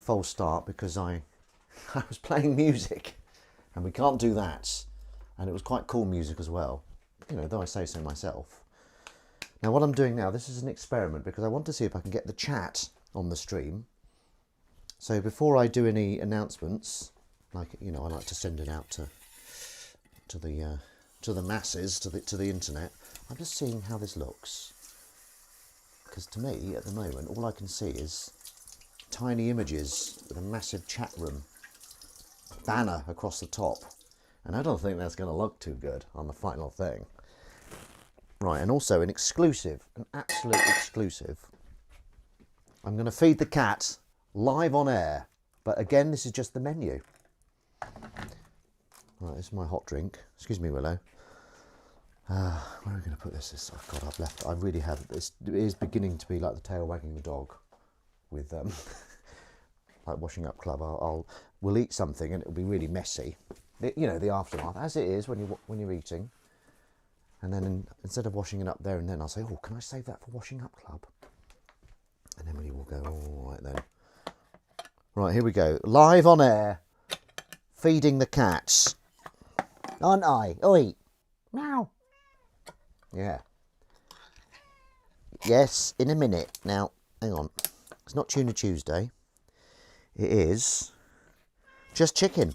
false start because I was playing music, and we can't do that. And it was quite cool music as well, you know, though I say so myself. Now what I'm doing now, this is an experiment because I want to see if I can get the chat on the stream. So before I do any announcements, like, you know, I like to send it out to the masses, to the internet. I'm just seeing how this looks, because to me at the moment all I can see is tiny images with a massive chat room banner across the top, and I don't think that's going to look too good on the final thing. Right, and also an exclusive, an absolute exclusive. I'm going to feed the cat live on air, but again, this is just the menu. Right, this is my hot drink. Excuse me, Willow. Where are we going to put this? Oh God, I've left. I really have. It is beginning to be like the tail wagging the dog with like Washing Up Club. We'll eat something and it'll be really messy. You know, the aftermath, as it is when you're eating. And then instead of washing it up there and then, I'll say, oh, can I save that for Washing Up Club? And Emily will go, all right then. Right, here we go. Live on air, feeding the cats. Aren't I? Oi. Meow. Yeah. Yes, in a minute. Now, hang on. It's not Tuna Tuesday. It is just chicken.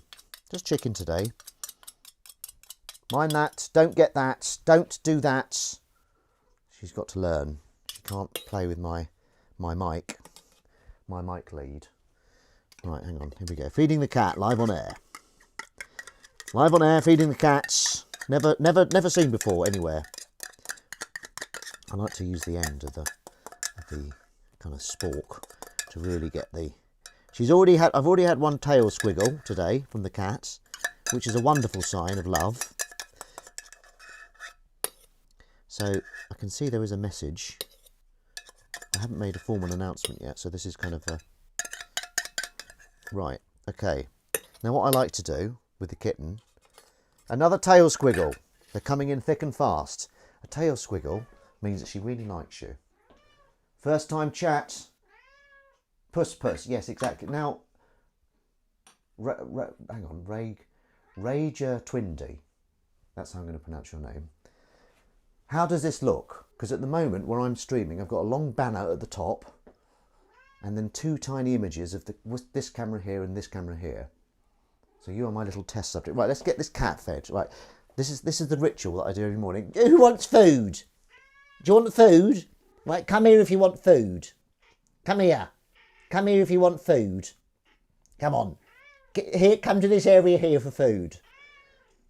Just chicken today. Mind that. Don't get that. Don't do that. She's got to learn. She can't play with my mic. My mic lead. Right, hang on. Here we go. Feeding the cat live on air. Live on air, feeding the cats. Never seen before anywhere. I like to use the end of the kind of spork to really get the. I've already had one tail squiggle today from the cat, which is a wonderful sign of love. So I can see there is a message. I haven't made a formal announcement yet, so this is kind of a. Right, okay. Now what I like to do with the kitten, another tail squiggle. They're coming in thick and fast. A tail squiggle means that she really likes you. First time chat. Puss puss, yes, exactly. Now, hang on, Rager Twindy. That's how I'm going to pronounce your name. How does this look? Because at the moment where I'm streaming, I've got a long banner at the top, and then two tiny images of this camera here and this camera here. So you are my little test subject. Right, let's get this cat fed. Right, this is the ritual that I do every morning. Who wants food? Do you want food? Right, come here if you want food. Come here. Come here if you want food. Come on. Here, come to this area here for food.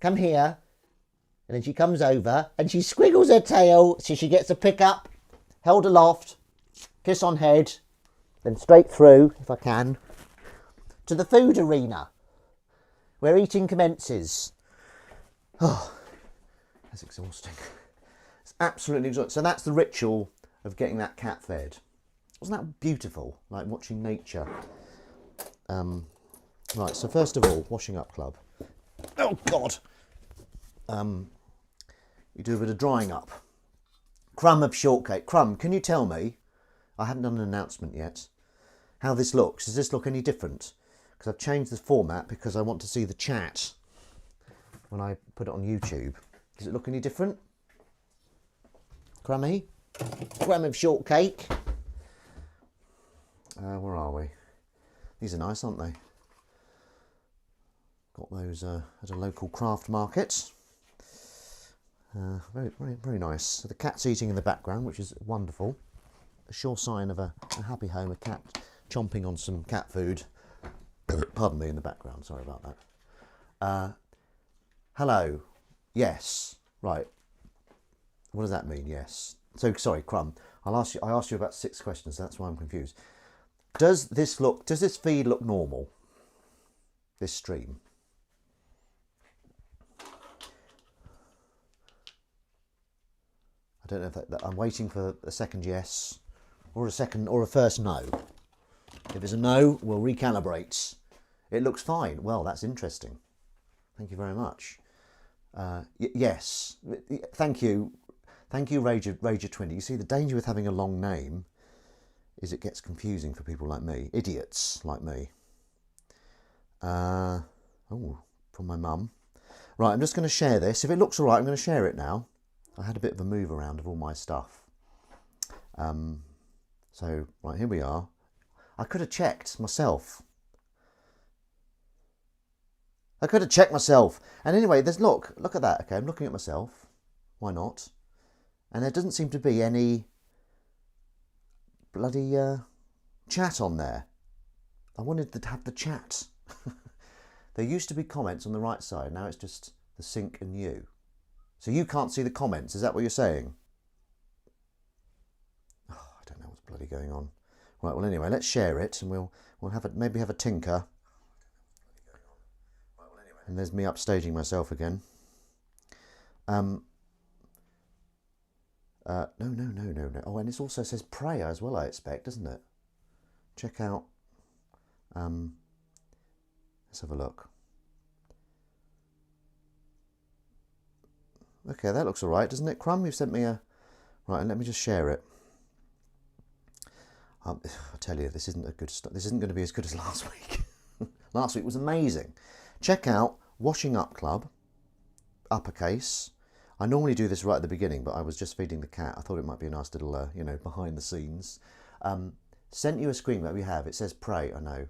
Come here. And then she comes over and she squiggles her tail so she gets a pick up, held aloft, kiss on head, then straight through, if I can, to the food arena, where eating commences. Oh, that's exhausting. It's absolutely exhausting. So that's the ritual of getting that cat fed. Wasn't that beautiful? Like watching nature. Right, so first of all, Washing Up Club. Oh, God! You do a bit of drying up. Crumb of shortcake. Crumb, can you tell me, I haven't done an announcement yet, how this looks? Does this look any different? Because I've changed the format because I want to see the chat when I put it on YouTube. Does it look any different? Crummy? Crumb of shortcake. Where are we? These are nice, aren't they? Got those at a local craft market. Very, very, very nice. So the cat's eating in the background, which is wonderful. A sure sign of a happy home, a cat chomping on some cat food. Pardon me, in the background, sorry about that. Hello. Yes. Right. What does that mean? Yes. So, sorry, Crumb. I asked you about 6 questions, so that's why I'm confused. Does this feed look normal? This stream? I don't know if I'm waiting for a second yes, or a first no. If it's a no, we'll recalibrate. It looks fine. Well, that's interesting. Thank you very much. Yes. Thank you, Rager Twindy. You see, the danger with having a long name is it gets confusing for people like me, idiots like me. Oh, from my mum. Right, I'm just going to share this. If it looks all right, I'm going to share it now. I had a bit of a move around of all my stuff. So, right, here we are. I could have checked myself. And anyway, look at that. Okay, I'm looking at myself. Why not? And there doesn't seem to be any bloody chat on there. I wanted to have the chat. There used to be comments on the right side. Now it's just the sync and you. So you can't see the comments. Is that what you're saying? Oh, I don't know what's bloody going on. Right, well, anyway, let's share it and we'll maybe have a tinker. And there's me upstaging myself again. No. Oh, and it also says prayer as well, I expect, doesn't it? Check out. Let's have a look. Okay, that looks all right, doesn't it, Crumb? You've sent me a... Right, and let me just share it. I tell you, this isn't going to be as good as last week. Last week was amazing. Check out Washing Up Club, uppercase. I normally do this right at the beginning, but I was just feeding the cat. I thought it might be a nice little, behind the scenes. Sent you a screen that we have. It says pray, I know.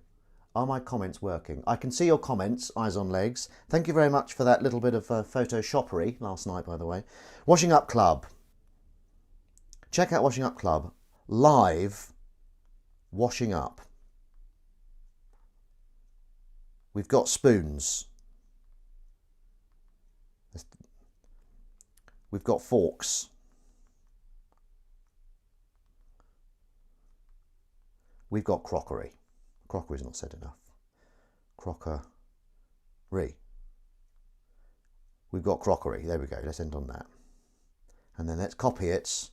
Are my comments working? I can see your comments, eyes on legs. Thank you very much for that little bit of photoshoppery last night, by the way. Washing Up Club. Check out Washing Up Club. Live washing up. We've got spoons. We've got forks. We've got crockery. Crockery's not said enough. Crockery. We've got crockery. There we go. Let's end on that. And then let's copy it.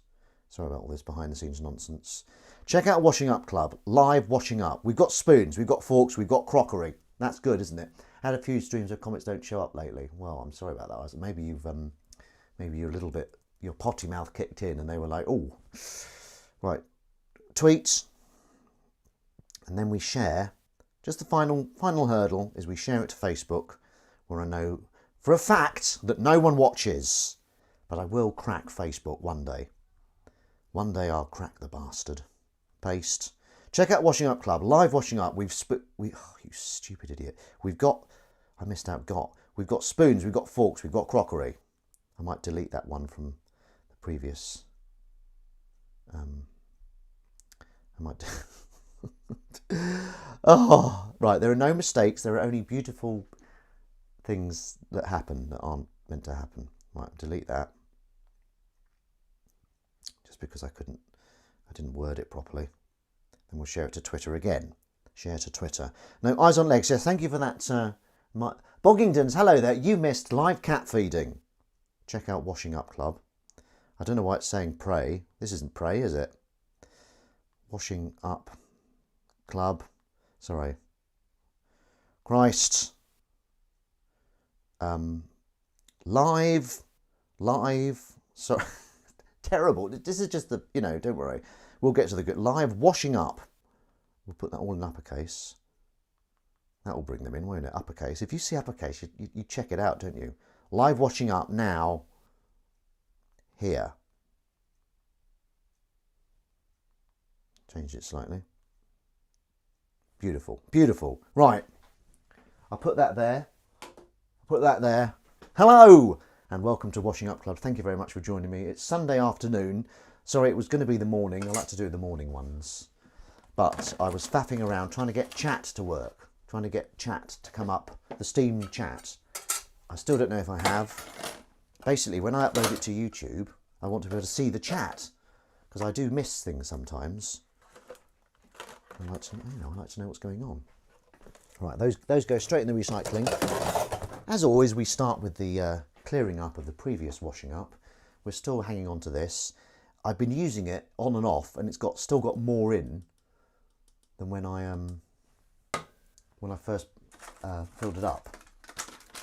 Sorry about all this behind the scenes nonsense. Check out Washing Up Club. Live washing up. We've got spoons. We've got forks. We've got crockery. That's good, isn't it? Had a few streams where comments don't show up lately. Well, I'm sorry about that. Maybe you're a little bit, your potty mouth kicked in and they were like, oh, right. Tweets. And then we share. Just the final hurdle is we share it to Facebook, where I know for a fact that no one watches. But I will crack Facebook one day. One day I'll crack the bastard. Paste. Check out Washing Up Club. Live washing up. Oh, you stupid idiot. We've got spoons, we've got forks, we've got crockery. I might delete that one from the previous. Oh, right. There are no mistakes. There are only beautiful things that happen that aren't meant to happen. Right, delete that. Just because I didn't word it properly. Then we'll share it to Twitter again. Share to Twitter. No, eyes on legs. Yes, thank you for that. Boggingdons, hello there. You missed live cat feeding. Check out Washing Up Club. I don't know why it's saying pray. This isn't pray, is it? Washing Up Club. Sorry. Christ. Live. Sorry. Terrible. This is just the, don't worry. We'll get to the good. Live washing up. We'll put that all in uppercase. That will bring them in, won't it? Uppercase. If you see uppercase, you check it out, don't you? Live washing up now. Here. Change it slightly. Beautiful. Beautiful. Right. I'll put that there. Put that there. Hello! And welcome to Washing Up Club. Thank you very much for joining me. It's Sunday afternoon. Sorry, it was going to be the morning. I like to do the morning ones. But I was faffing around trying to get chat to work. Trying to get chat to come up. The Steam chat. I still don't know if I have. Basically, when I upload it to YouTube, I want to be able to see the chat. Because I do miss things sometimes. I like to know what's going on. Right, those go straight in the recycling. As always, we start with the clearing up of the previous washing up. We're still hanging on to this. I've been using it on and off, and it's still got more in than when I first filled it up,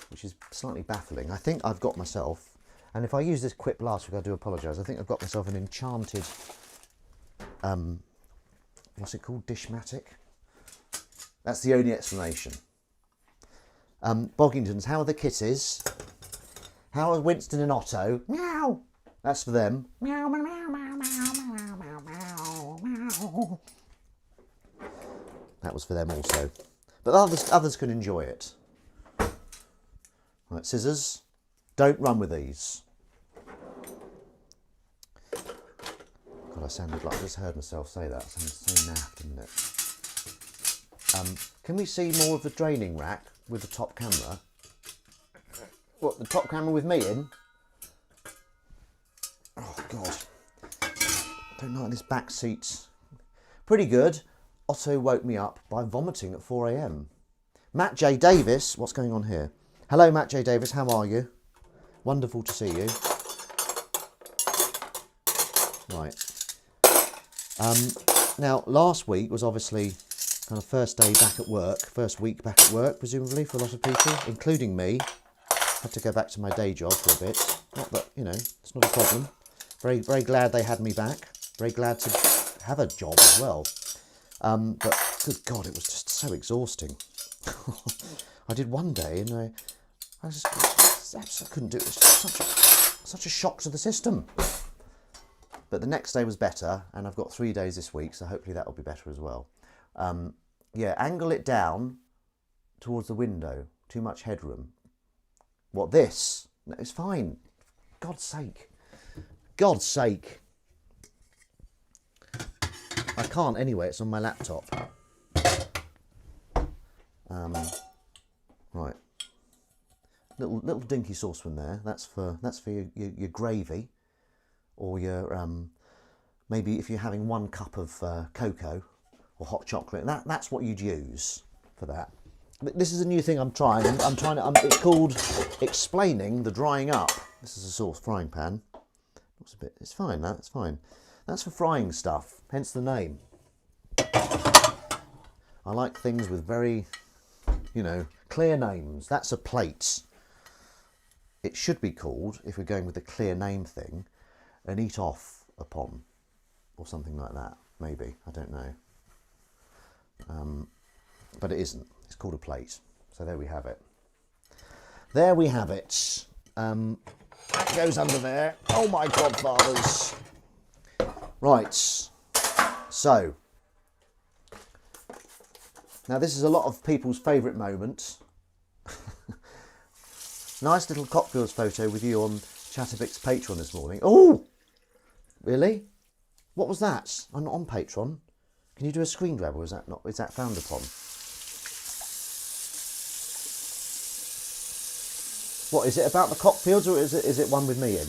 which is slightly baffling. I think I've got myself, and if I use this quip last week, I do apologise. I think I've got myself an enchanted what's it called? Dishmatic. That's the only explanation. Boggingtons, how are the kitties? How are Winston and Otto? Meow. That's for them. Meow, meow, meow, meow, meow, meow, meow, meow. That was for them also. But others can enjoy it. Right, scissors. Don't run with these. God, I sounded like I just heard myself say that. I sounded so naff, didn't it? Can we see more of the draining rack with the top camera? What, the top camera with me in? Oh, God. I don't like this back seat. Pretty good. Otto woke me up by vomiting at 4 a.m. Matt J. Davis, what's going on here? Hello, Matt J. Davis, how are you? Wonderful to see you. Right. Now, last week was obviously kind of first day back at work, first week back at work, presumably, for a lot of people, including me. Had to go back to my day job for a bit. Not that, you know, it's not a problem. Very, very glad they had me back. Very glad to have a job as well. But, good God, it was just so exhausting. I did one day and I couldn't do it. It was just such a shock to the system. But the next day was better, and I've got 3 days this week, so hopefully that will be better as well. Yeah, angle it down towards the window. Too much headroom. What, this? No, it's fine. God's sake. God's sake. I can't anyway, it's on my laptop. Right. Little dinky saucepan there. That's for your gravy. Or your, maybe if you're having 1 cup of cocoa or hot chocolate, that's what you'd use for that. This is a new thing I'm trying. It's called explaining the drying up. This is a sauce frying pan. It's fine, it's fine. That's for frying stuff, hence the name. I like things with very, you know, clear names. That's a plate. It should be called, if we're going with the clear name thing, an eat off upon, or something like that, maybe, I don't know. But it isn't, it's called a plate. So there we have it. There we have it. That goes under there. Oh my godfathers. Right, so, now this is a lot of people's favourite moment. Nice little cocktails photo with you on Chatterbox's Patreon this morning. Oh! Really? What was that? I'm not on Patreon. Can you do a screen grab, or is that frowned upon? What, is it about the cockfields, or is it one with me in?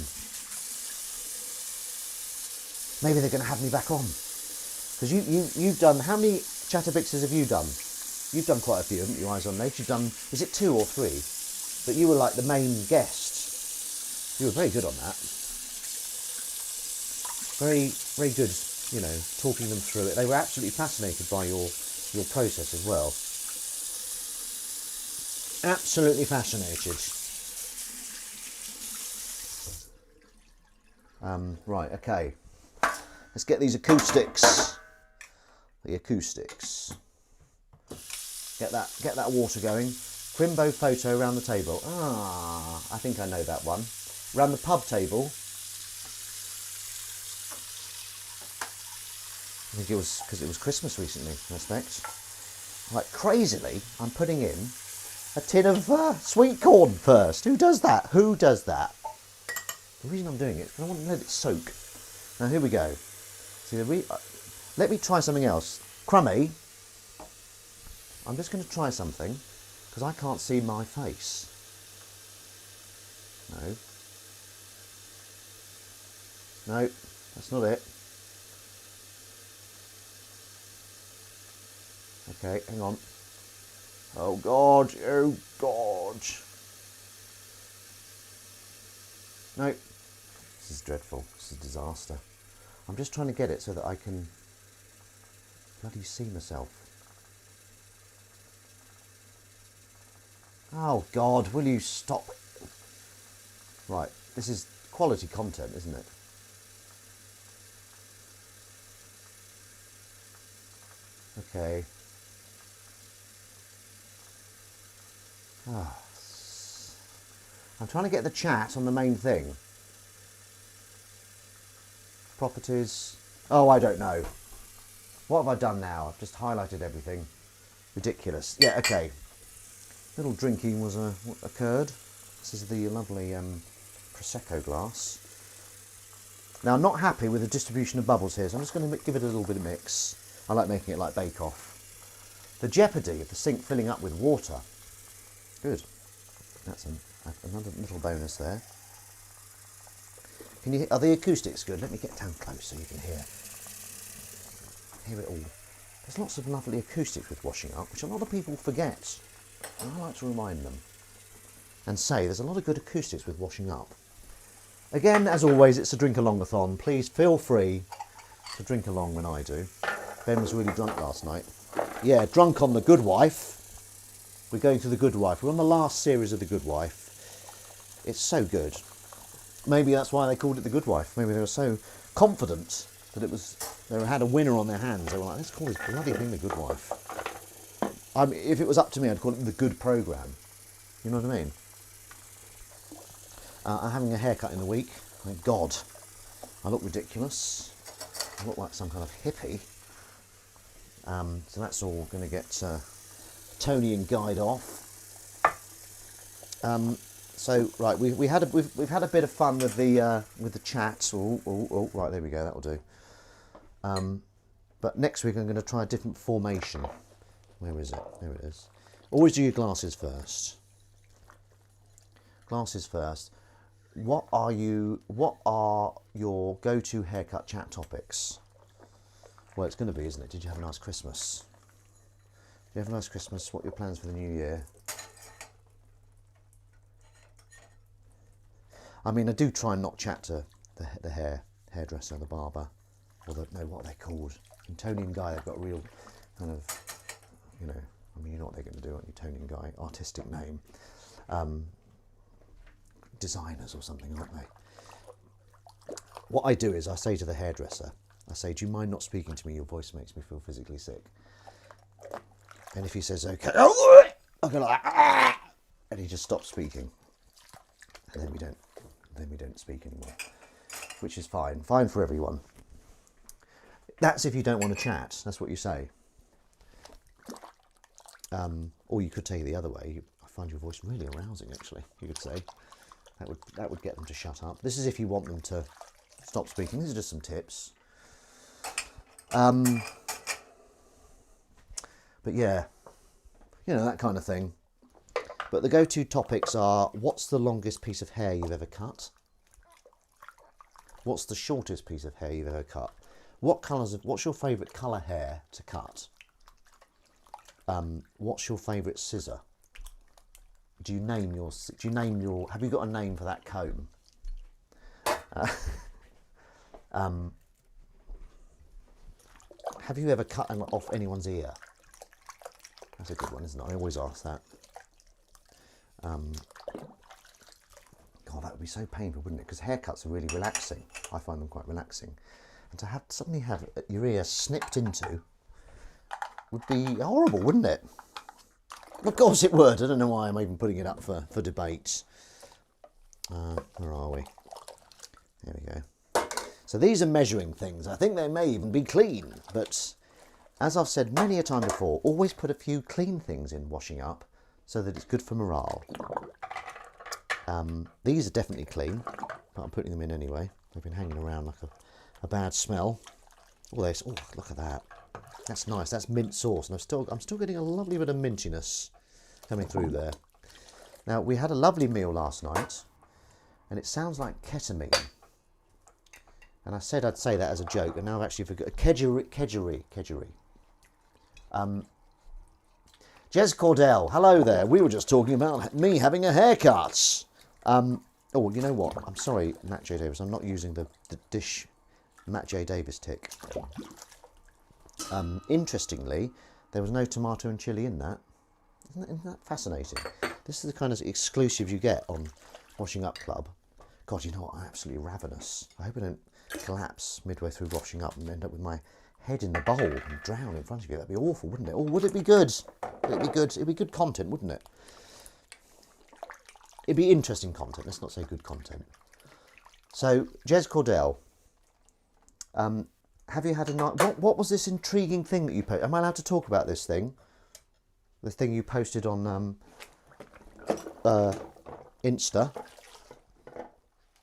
Maybe they're going to have me back on. Because you've done, how many Chatterboxes have you done? You've done quite a few, haven't you, Eyes on Legs? You've done, is it 2 or 3? But you were like the main guest. You were very good on that. Very, very good, you know, talking them through it. They were absolutely fascinated by your process as well. Absolutely fascinated. Right, okay. Let's get these acoustics. The acoustics. Get that water going. Crimbo photo around the table. Ah, I think I know that one. Around the pub table. I think it was because it was Christmas recently, I expect. Like, crazily, I'm putting in a tin of sweet corn first. Who does that? Who does that? The reason I'm doing it is because I want to let it soak. Now, here we go. See, let me try something else. Crummy, I'm just going to try something because I can't see my face. No, that's not it. Okay, hang on. Oh God, oh God. No, this is dreadful. This is a disaster. I'm just trying to get it so that I can bloody see myself. Oh God, will you stop? Right, this is quality content, isn't it? Okay. I'm trying to get the chat on the main thing. Properties. Oh, I don't know. What have I done now? I've just highlighted everything. Ridiculous. Yeah, okay. Little drinking was occurred. This is the lovely Prosecco glass. Now, I'm not happy with the distribution of bubbles here, so I'm just going to give it a little bit of mix. I like making it like bake-off. The jeopardy of the sink filling up with water. Good. That's another little bonus there. Can you? Are the acoustics good? Let me get down close so you can hear it all. There's lots of lovely acoustics with washing up, which a lot of people forget. And I like to remind them and say there's a lot of good acoustics with washing up. Again, as always, it's a drink-along-a-thon. Please feel free to drink along when I do. Ben was really drunk last night. Yeah, drunk on The Good Wife. We're going through The Good Wife. We're on the last series of The Good Wife. It's so good. Maybe that's why they called it The Good Wife. Maybe they were so confident that they had a winner on their hands. They were like, let's call this bloody thing The Good Wife. If it was up to me, I'd call it The Good Programme. You know what I mean? I'm having a haircut in the week. Thank God. I look ridiculous. I look like some kind of hippie. So that's all going to get Tony and Guide off. So right, we've had a bit of fun with the chat. Oh, right, there we go. That'll do. But next week I'm going to try a different formation. Where is it? There it is. Always do your glasses first. Glasses first. What are your go-to haircut chat topics? Well, it's going to be, isn't it? Did you have a nice Christmas? Did you have a nice Christmas? What are your plans for the new year? I mean, I do try and not chat to the hairdresser, the barber, or what are they called? And Tony and Guy, they've got a real kind of, I mean, you know what they're going to do, aren't you? Tony and Guy, artistic name. Designers or something, aren't they? What I do is I say to the hairdresser, I say, do you mind not speaking to me? Your voice makes me feel physically sick. And if he says, okay, I go like, and he just stops speaking. And then we don't speak anymore, which is fine for everyone. That's if you don't want to chat. That's what you say. Or you could take it the other way. I find your voice really arousing, actually. You could say that would get them to shut up. This is if you want them to stop speaking. These are just some tips. But yeah, that kind of thing. But the go-to topics are: what's the longest piece of hair you've ever cut? What's the shortest piece of hair you've ever cut? What's your favourite colour hair to cut? What's your favourite scissor? Have you got a name for that comb? Have you ever cut off anyone's ear? That's a good one, isn't it? I always ask that. God, that would be so painful, wouldn't it? Because haircuts are really relaxing. I find them quite relaxing. And to suddenly have your ear snipped into would be horrible, wouldn't it? Of course it would. I don't know why I'm even putting it up for debate. Where are we? There we go. So these are measuring things. I think they may even be clean, but as I've said many a time before, always put a few clean things in washing up so that it's good for morale. These are definitely clean, but I'm putting them in anyway. They've been hanging around like a bad smell. Oh, look at that. That's nice. That's mint sauce, and I'm still getting a lovely bit of mintiness coming through there. Now, we had a lovely meal last night, and it sounds like ketamine. And I said I'd say that as a joke, and now I've actually forgot. Kedgeree. Jez Cordell, hello there. We were just talking about me having a haircut. Oh, you know what? I'm sorry, Matt J. Davis. I'm not using the dish Matt J. Davis tick. Interestingly, there was no tomato and chilli in that. Isn't that fascinating? This is the kind of exclusive you get on Washing Up Club. God, you know what? I'm absolutely ravenous. I hope I don't collapse midway through washing up and end up with my head in the bowl and drown in front of you. That'd be awful, wouldn't it? Or would it be good? It'd be good. It'd be good content, wouldn't it? It'd be interesting content. Let's not say good content. So, Jez Cordell, have you had a night? What was this intriguing thing that you posted? Am I allowed to talk about this thing? The thing you posted on Insta.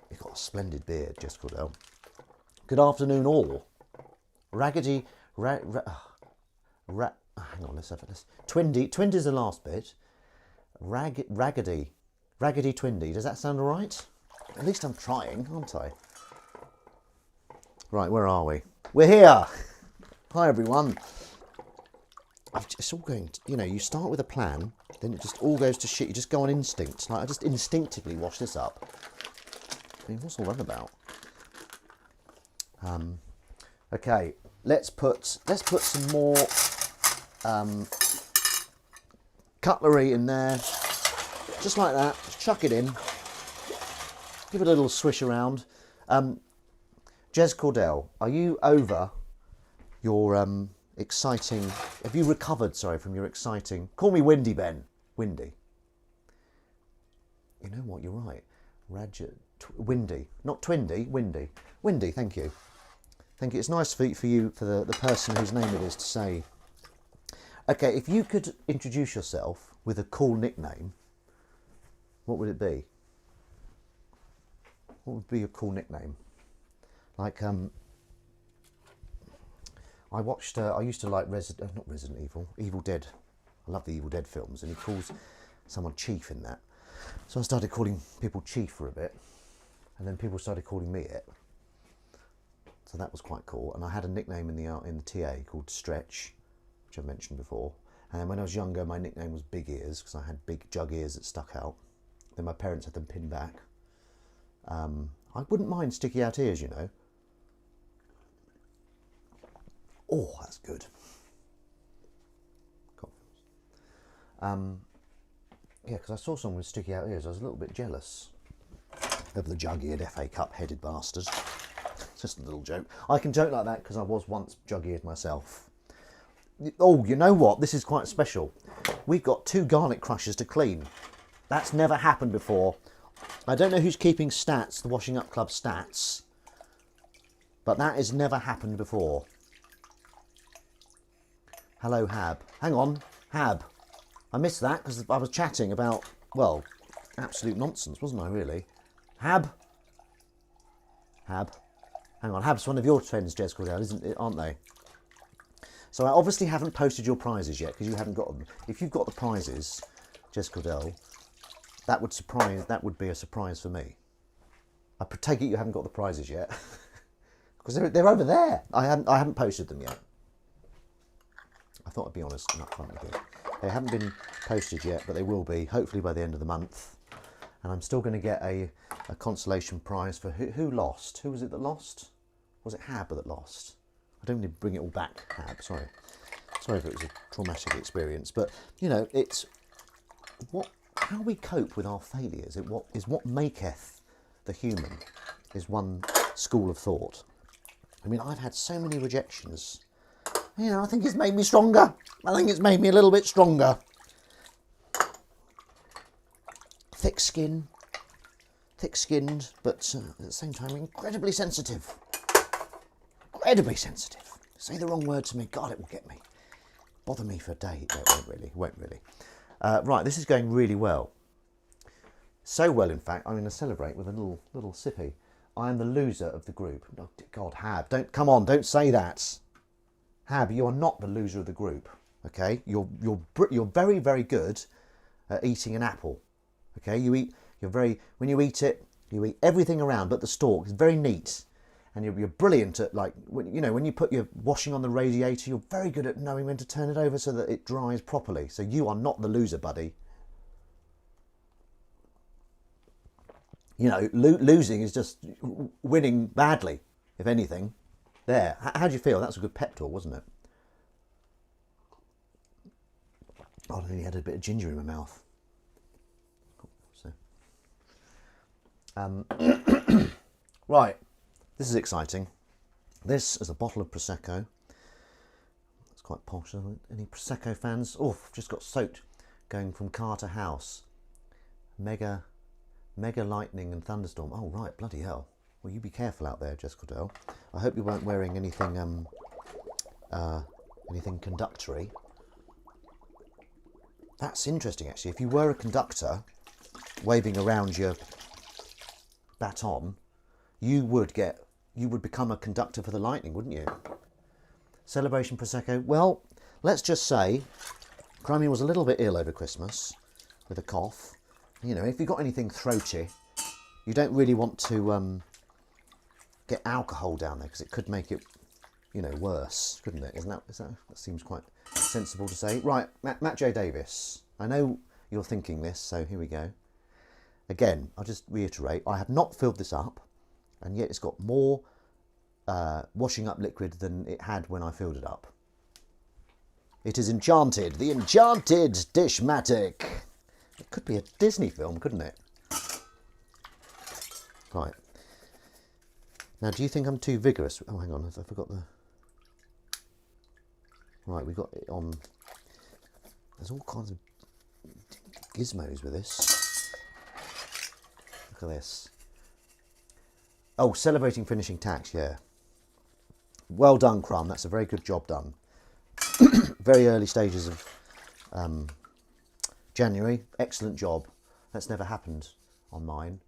You've got a splendid beard, Jez Cordell. Good afternoon, all. Raggedy, hang on, let's have this. Twindy's the last bit. Raggedy Twindy. Does that sound all right? At least I'm trying, aren't I? Right, where are we? We're here. Hi, everyone. It's all going to, you know, you start with a plan, then it just all goes to shit. You just go on instinct. Like, I just instinctively wash this up. I mean, what's all that about? Okay, let's put some more cutlery in there, just like that. Just chuck it in. Give it a little swish around. Jez Cordell, are you over your exciting? Have you recovered? Sorry, from your exciting. Call me Windy, Ben. Windy. You know what? You're right. Windy, not Twindy. Windy. Windy. Thank you. Thank you. It's nice for you, for the person whose name it is, to say. Okay, if you could introduce yourself with a cool nickname, what would it be? What would be your cool nickname? Like, I watched. I used to like not Resident Evil, Evil Dead. I love the Evil Dead films, and he calls someone Chief in that. So I started calling people Chief for a bit, and then people started calling me it. So that was quite cool. And I had a nickname in the TA called Stretch, which I've mentioned before. And then when I was younger, my nickname was Big Ears because I had big jug ears that stuck out. Then my parents had them pinned back. I wouldn't mind sticky out ears, you know. Oh, that's good. Yeah, because I saw someone with sticky out ears. I was a little bit jealous of the jug-eared FA Cup headed bastard. Just a little joke. I can joke like that because I was once jug-eared myself. Oh, you know what? This is quite special. We've got 2 garlic crushers to clean. That's never happened before. I don't know who's keeping stats, the Washing Up Club stats, but that has never happened before. Hello, Hab. Hang on, Hab. I missed that because I was chatting about, well, absolute nonsense, wasn't I, really? Hab? Hab. Hang on, Hab's one of your friends, Jez Cordell, isn't it? Aren't they? So I obviously haven't posted your prizes yet because you haven't got them. If you've got the prizes, Jez Cordell, that would be a surprise for me. I take it you haven't got the prizes yet because they're over there. I haven't posted them yet. I thought I'd be honest and upfront with you. They haven't been posted yet, but they will be, hopefully by the end of the month. And I'm still going to get a consolation prize for who lost. Who was it that lost? Was it Hab that lost? I don't need to bring it all back, Hab. Sorry if it was a traumatic experience. But, you know, it's how we cope with our failures. What maketh the human is one school of thought. I mean, I've had so many rejections. You know, I think it's made me stronger. I think it's made me a little bit stronger. Thick-skinned, but at the same time incredibly sensitive. Incredibly sensitive. Say the wrong word to me, God, it will get me. Bother me for a day. No, it won't really. Right, this is going really well. So well, in fact, I'm going to celebrate with a little sippy. I am the loser of the group. Oh, God, Hab, don't say that. Hab, you are not the loser of the group. Okay, you're very, very good at eating an apple. Okay, when you eat it, you eat everything around but the stalk. It's very neat, and you're brilliant at, like, when you put your washing on the radiator, you're very good at knowing when to turn it over so that it dries properly. So you are not the loser, buddy. You know, losing is just winning badly, if anything. There. How do you feel? That was a good pep talk, wasn't it? Oh, I nearly had a bit of ginger in my mouth. Right, this is exciting. This is a bottle of Prosecco. quite posh, isn't it? Any Prosecco fans? Oh, I've just got soaked going from car to house. Mega lightning and thunderstorm. Oh, right, bloody hell. Well, you be careful out there, Jess Cordell. I hope you weren't wearing anything, anything conductory. That's interesting, actually. If you were a conductor waving around your baton, you would become a conductor for the lightning, wouldn't you? Celebration Prosecco. Well, let's just say Crummy was a little bit ill over Christmas with a cough. You know, if you've got anything throaty, you don't really want to get alcohol down there because it could make it, you know, worse, couldn't it? That seems quite sensible to say. Right, Matt J. Davis. I know you're thinking this, so here we go. Again, I'll just reiterate, I have not filled this up, and yet it's got more washing up liquid than it had when I filled it up. It is enchanted, the Enchanted Dishmatic. It could be a Disney film, couldn't it? Right. Now, do you think I'm too vigorous? Oh, hang on, I forgot the... Right, we got it on... There's all kinds of gizmos with this. Look at this. Oh, celebrating finishing tax, yeah. Well done, Crumb. That's a very good job done. Very early stages of January. Excellent job. That's never happened on mine.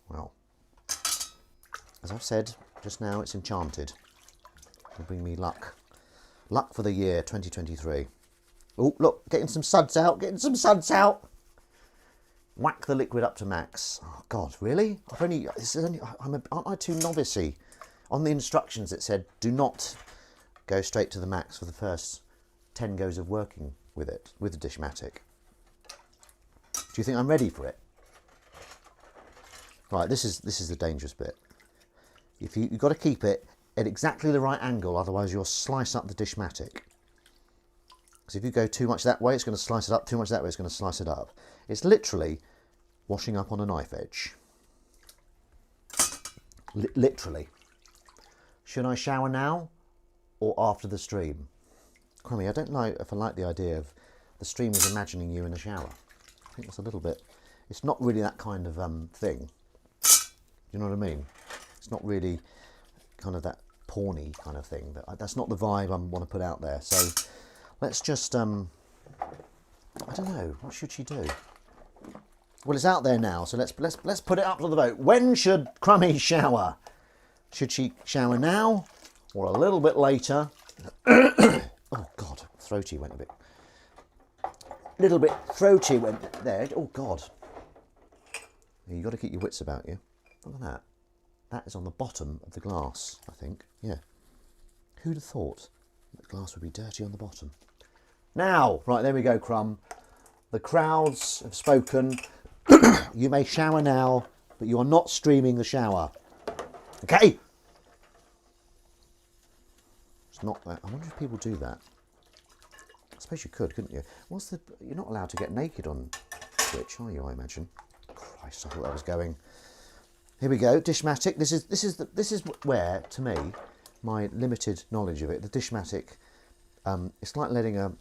Well, as I've said just now, it's enchanted. It'll bring me luck. Luck for the year 2023. Oh, look, getting some suds out, Whack the liquid up to max. Oh, God, really? Aren't I too novice-y? On the instructions it said, do not go straight to the max for the first 10 goes of working with it, with the Dishmatic. Do you think I'm ready for it? Right, this is the dangerous bit. You've got to keep it at exactly the right angle, otherwise you'll slice up the Dishmatic. Because if you go too much that way, it's going to slice it up. Too much that way, it's going to slice it up. It's literally washing up on a knife edge. Literally. Should I shower now or after the stream? Crummy, I don't know if I like the idea of the streamers imagining you in the shower. I think that's a little bit... It's not really that kind of thing. You know what I mean? It's not really kind of that porny kind of thing. That's not the vibe I want to put out there. So let's just... I don't know. What should she do? Well, it's out there now, so let's put it up to the vote. When should Crummy shower? Should she shower now or a little bit later? Oh, God, throaty went a bit. Little bit throaty went there. Oh, God. You've got to keep your wits about you. Look at that. That is on the bottom of the glass, I think. Yeah. Who'd have thought the glass would be dirty on the bottom? Now, right, there we go, Crumb. The crowds have spoken. You may shower now, but you are not streaming the shower. Okay? It's not that. I wonder if people do that. I suppose you could, couldn't you? You're not allowed to get naked on Twitch, are you, I imagine? Christ, I thought that was going. Here we go, Dishmatic. This is where, to me, my limited knowledge of it, the Dishmatic, it's like letting a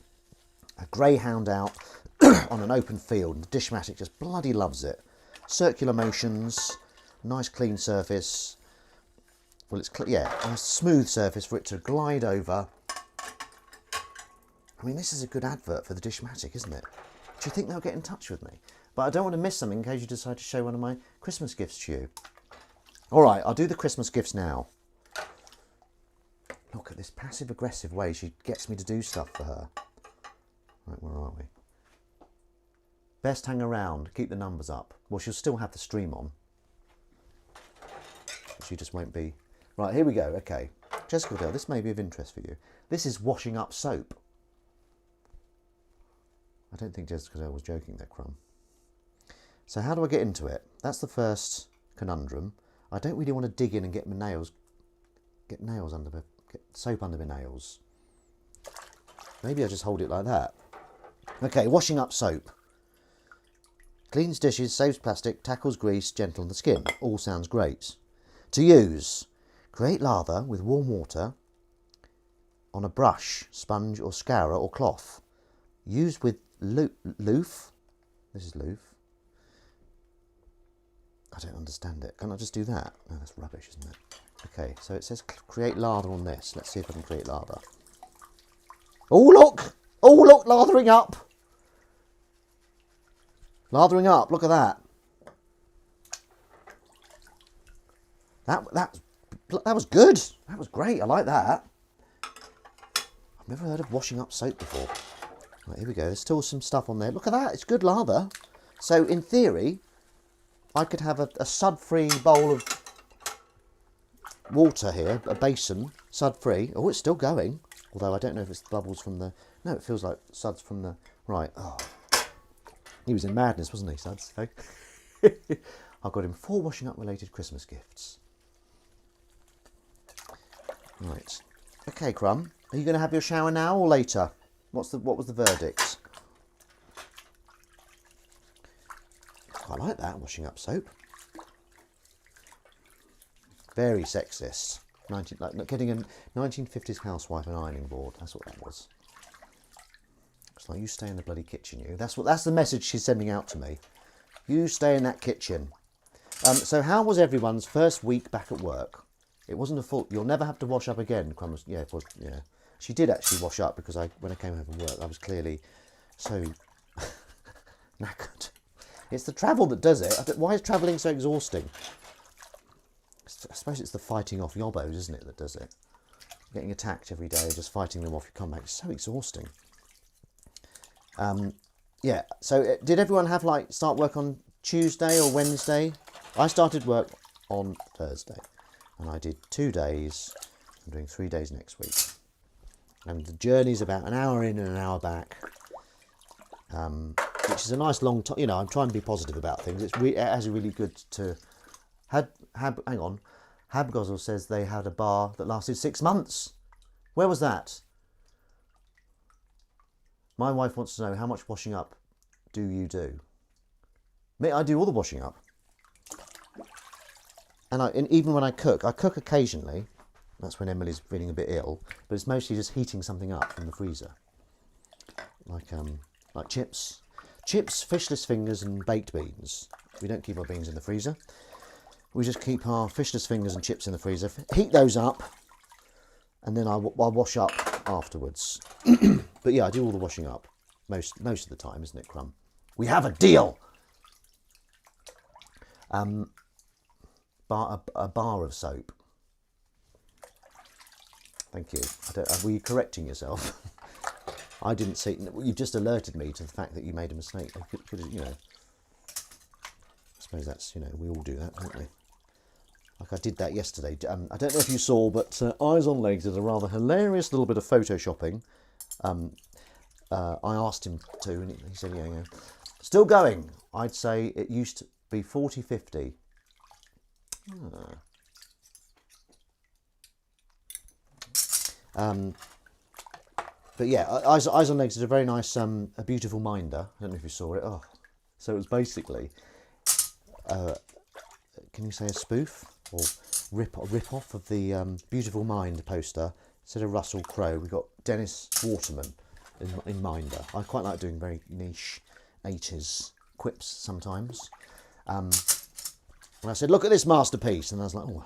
greyhound out on an open field, and the Dishmatic just bloody loves it. Circular motions, nice clean surface. Well, it's a smooth surface for it to glide over. I mean, this is a good advert for the Dishmatic, isn't it? Do you think they'll get in touch with me? But I don't want to miss something in case you decide to show one of my Christmas gifts to you. All right, I'll do the Christmas gifts now. Look at this passive-aggressive way she gets me to do stuff for her. Right, where are we? Best hang around, keep the numbers up. Well, she'll still have the stream on. She just won't be... Right, here we go, okay. Jessica Dale, this may be of interest for you. This is washing up soap. I don't think Jessica Dale was joking there, Crumb. So how do I get into it? That's the first conundrum. I don't really want to dig in and get soap under my nails. Maybe I just hold it like that. Okay, washing up soap. Cleans dishes, saves plastic, tackles grease, gentle on the skin. All sounds great. To use, create lather with warm water. on a brush, sponge or scourer or cloth. Use with loof. This is loof. I don't understand it. Can I just do that? No, that's rubbish, isn't it? Okay, so it says create lather on this. Let's see if I can create lather. Oh, look! Oh, look, lathering up! Lathering up, look at that. That was good. That was great, I like that. I've never heard of washing up soap before. Right, here we go, there's still some stuff on there. Look at that, it's good lather. So, in theory, I could have a sud-free bowl of water here, a basin, sud-free. Oh, it's still going. Although I don't know if it's the bubbles from the... No, it feels like suds from the... Right, oh. He was in madness, wasn't he, Suds? Hey? I got him 4 washing up related Christmas gifts. Right. Okay, Crumb. Are you going to have your shower now or later? What was the verdict? I like that, washing up soap. Very sexist. Like getting a 1950s housewife an ironing board. That's what that was. It's like, you stay in the bloody kitchen, you. That's the message she's sending out to me. You stay in that kitchen. So how was everyone's first week back at work? It wasn't a full... You'll never have to wash up again. Crumb was, yeah, it was, yeah. She did actually wash up because when I came home from work, I was clearly so knackered. It's the travel that does it. Why is travelling so exhausting? I suppose it's the fighting off yobbos, isn't it, that does it? Getting attacked every day, just fighting them off, you come back. It's so exhausting. Yeah, so did everyone have, like, start work on Tuesday or Wednesday? I started work on Thursday, and I did 2 days. I'm doing 3 days next week. And the journey's about an hour in and an hour back, which is a nice long time. You know, I'm trying to be positive about things. It has a really good to... hang on. Habgozzle says they had a bar that lasted 6 months. Where was that? My wife wants to know, how much washing up do you do? Me, I do all the washing up. And even when I cook occasionally. That's when Emily's feeling a bit ill. But it's mostly just heating something up from the freezer. Like chips. Chips, fishless fingers and baked beans. We don't keep our beans in the freezer. We just keep our fishless fingers and chips in the freezer, heat those up, and then I'll wash up afterwards. But yeah, I do all the washing up most of the time, isn't it, Crumb? We have a deal. A bar of soap. Thank you. Were you correcting yourself? I didn't see. You've just alerted me to the fact that you made a mistake. You know. I suppose that's, you know, we all do that, don't we? Like I did that yesterday. I don't know if you saw, but Eyes on Legs did a rather hilarious little bit of photoshopping. I asked him to, and he said, yeah. Still going. I'd say it used to be 40-50. But yeah, Eyes on Legs did a very nice, a beautiful minder. I don't know if you saw it. Oh, so it was basically, can you say a spoof or rip off of the Beautiful Mind poster? Instead of Russell Crowe, we got Dennis Waterman in Minder. I quite like doing very niche 80s quips sometimes. And I said, look at this masterpiece, and I was like, oh,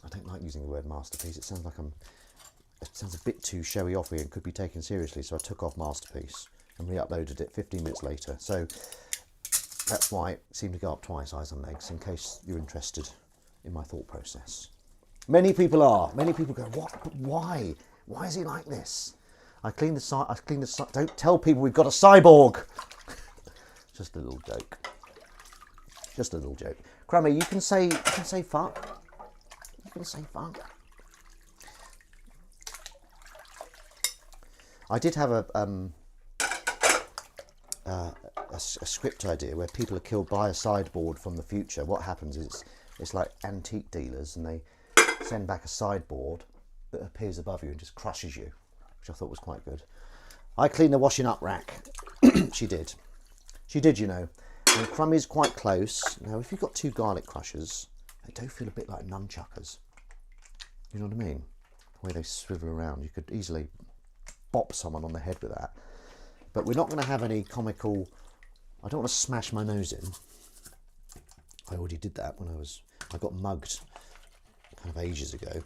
I don't like using the word masterpiece. It sounds like it sounds a bit too showy offy and could be taken seriously. So I took off masterpiece and re-uploaded it 15 minutes later. So that's why it seemed to go up twice, Eyes on Legs, in case you're interested in my thought process. Many people are. Many people go, what? But why? Why is he like this? I cleaned the side. Don't tell people we've got a cyborg. Just a little joke. Just a little joke. Crummy, you can say fuck. You can say fuck. I did have a script idea where people are killed by a sideboard from the future. What happens is it's like antique dealers, and they send back a sideboard that appears above you and just crushes you, which I thought was quite good. I cleaned the washing up rack. She did, you know. And Crummy's quite close. Now, if you've got 2 garlic crushers, they do feel a bit like nunchuckers. You know what I mean? the way they swivel around. You could easily bop someone on the head with that. But we're not going to have any comical... I don't want to smash my nose in. I already did that when I got mugged kind of ages ago.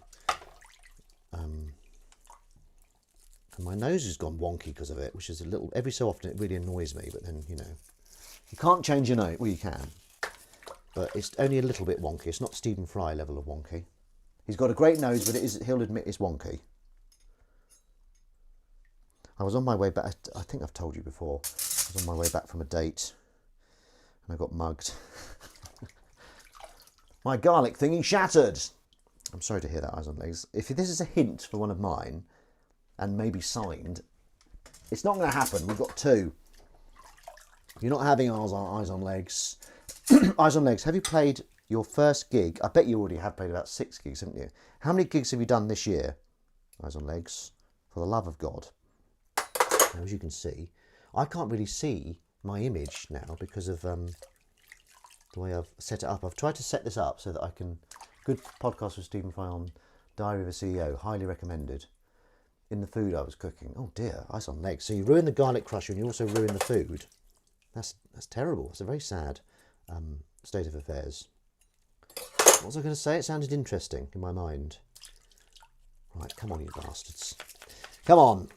And my nose has gone wonky because of it, which is a little... Every so often it really annoys me, but then, you know... You can't change your nose. Well, you can. But it's only a little bit wonky. It's not Stephen Fry level of wonky. He's got a great nose, but he'll admit it's wonky. I was on my way back... I think I've told you before. I was on my way back from a date and I got mugged. My garlic thingy shattered. I'm sorry to hear that, Eyes on Legs. If this is a hint for one of mine, and maybe signed, it's not going to happen. We've got 2. You're not having Eyes on Legs. Eyes on Legs, have you played your first gig? I bet you already have played about 6 gigs, haven't you? How many gigs have you done this year? Eyes on Legs, for the love of God. Now, as you can see, I can't really see my image now because of the way I've set it up. I've tried to set this up so that I can... Good podcast with Stephen Fry on Diary of a CEO, highly recommended. In the food I was cooking. Oh dear, Eyes on Legs. So you ruin the garlic crusher and you also ruin the food. That's terrible. It's a very sad state of affairs. What was I going to say? It sounded interesting in my mind. Right, come on, you bastards. Come on.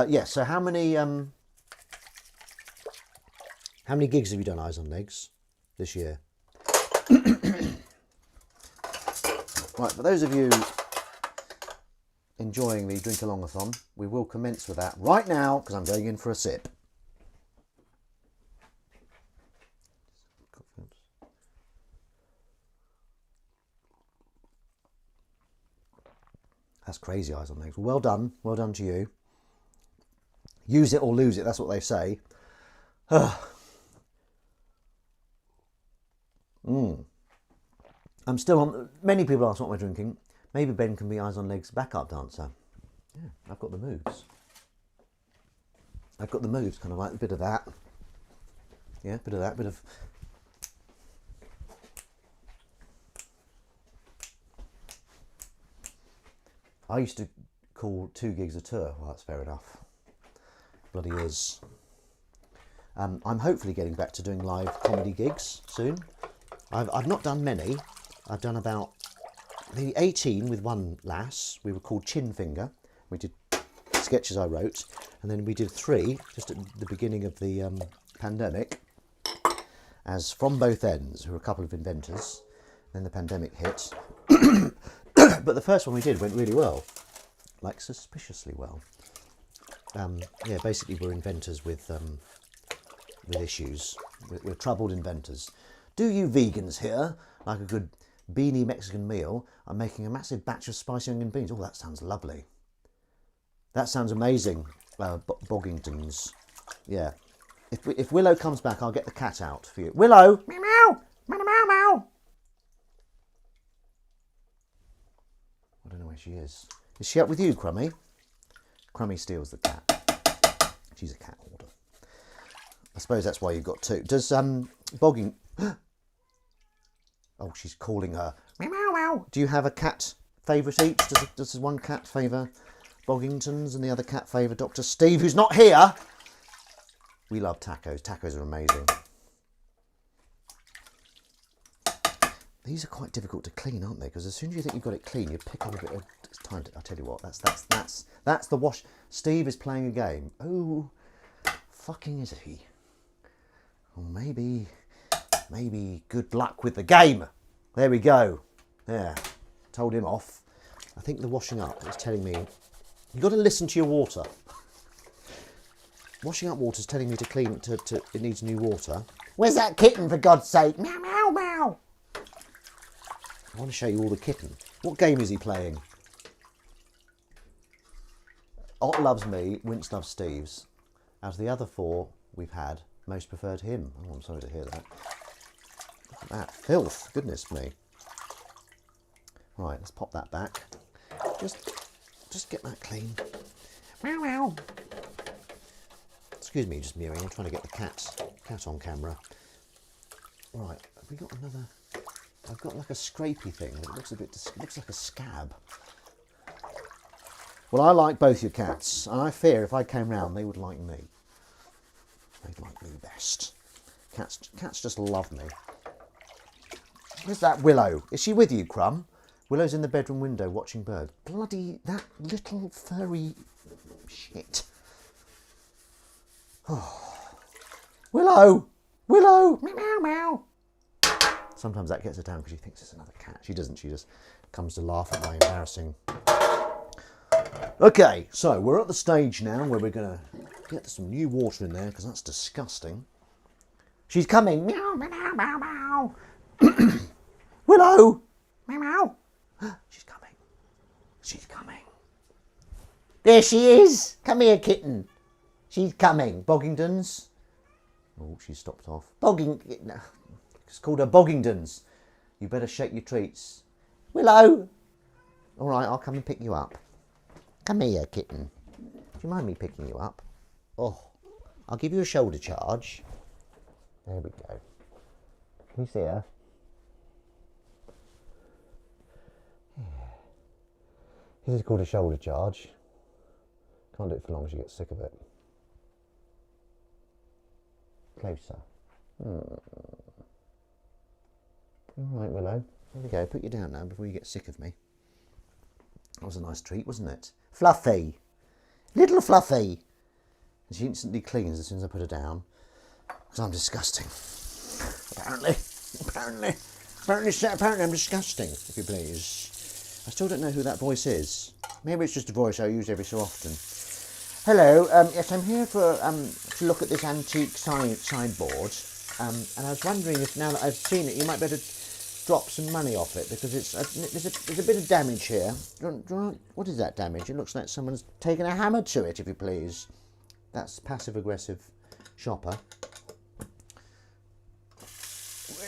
Yeah, so how many gigs have you done, Eyes on Legs, this year? Right, for those of you enjoying the drink along-a-thon, we will commence with that right now because I'm going in for a sip. That's crazy, Eyes on Legs. Well done to you. Use it or lose it, that's what they say. I'm still on... Many people ask what we're drinking. Maybe Ben can be Eyes on Legs backup dancer. Yeah, I've got the moves. Kind of like a bit of that. Yeah, bit of that, bit of... I used to call 2 gigs a tour. Well, that's fair enough. Bloody is. I'm hopefully getting back to doing live comedy gigs soon. I've not done many. I've done about maybe 18 with one lass. We were called Chin Finger. We did sketches I wrote, and then we did 3 just at the beginning of the pandemic as From Both Ends, who were a couple of inventors. Then the pandemic hit. But the first one we did went really well, like suspiciously well. Yeah, basically we're inventors with issues. We're troubled inventors. Do you vegans here like a good beanie Mexican meal? I'm making a massive batch of spicy onion beans. Oh, that sounds lovely. That sounds amazing. Boggingtons. Yeah. If Willow comes back, I'll get the cat out for you. Willow! Meow meow! Meow meow meow! I don't know where she is. Is she up with you, Crummy? Crummy steals the cat. She's a cat hoarder. I suppose that's why you've got 2. Does Bogging... Oh, she's calling her. Meow meow meow. Do you have a cat favourite each? Does one cat favour Boggingtons and the other cat favour Dr. Steve, who's not here? We love tacos. Tacos are amazing. These are quite difficult to clean, aren't they? Because as soon as you think you've got it clean, you pick up a bit of... It's time to... I'll tell you what, that's the wash. Steve is playing a game. Oh, fucking is he? Or maybe good luck with the game. There we go. Yeah, told him off. I think the washing up is telling me... You've got to listen to your water. Washing up water is telling me to clean... It needs new water. Where's that kitten, for God's sake? Meow, meow, meow. I want to show you all the kitten. What game is he playing? Ott loves me, Wince loves Steve's. Out of the other 4 we've had, most preferred him. Oh, I'm sorry to hear that. Look at that filth, goodness me. Right, let's pop that back. Just get that clean. Meow meow. Excuse me, just mewing. I'm trying to get the cat on camera. Right, have we got another? I've got like a scrapey thing. It looks looks like a scab. Well, I like both your cats, and I fear if I came round, they would like me. They'd like me best. Cats just love me. Where's that Willow? Is she with you, Crumb? Willow's in the bedroom window watching birds. Bloody, that little furry shit. Oh. Willow! Willow! Meow, meow, meow. Sometimes that gets her down because she thinks it's another cat. She doesn't. She just comes to laugh at my embarrassing. Okay, so we're at the stage now where we're going to get some new water in there because that's disgusting. She's coming. Meow, meow, meow, meow. Willow! Meow, meow. She's coming. She's coming. There she is. Come here, kitten. She's coming. Boggingdons. Oh, she's stopped off. It's called her Boggingdons. You better shake your treats. Willow! All right, I'll come and pick you up. Come here, kitten. Do you mind me picking you up? Oh, I'll give you a shoulder charge. There we go. Can you see her? Yeah. This is called a shoulder charge. Can't do it for long, she gets sick of it. Closer. All right, Willow. There we go. Put you down now before you get sick of me. That was a nice treat, wasn't it? Fluffy. Little Fluffy. And she instantly clings as soon as I put her down. Because I'm disgusting. Apparently I'm disgusting, if you please. I still don't know who that voice is. Maybe it's just a voice I use every so often. Hello, yes, I'm here for to look at this antique sideboard. And I was wondering if now that I've seen it, you might better drop some money off it because there's a bit of damage here. What is that damage? It looks like someone's taken a hammer to it, if you please. That's passive-aggressive shopper.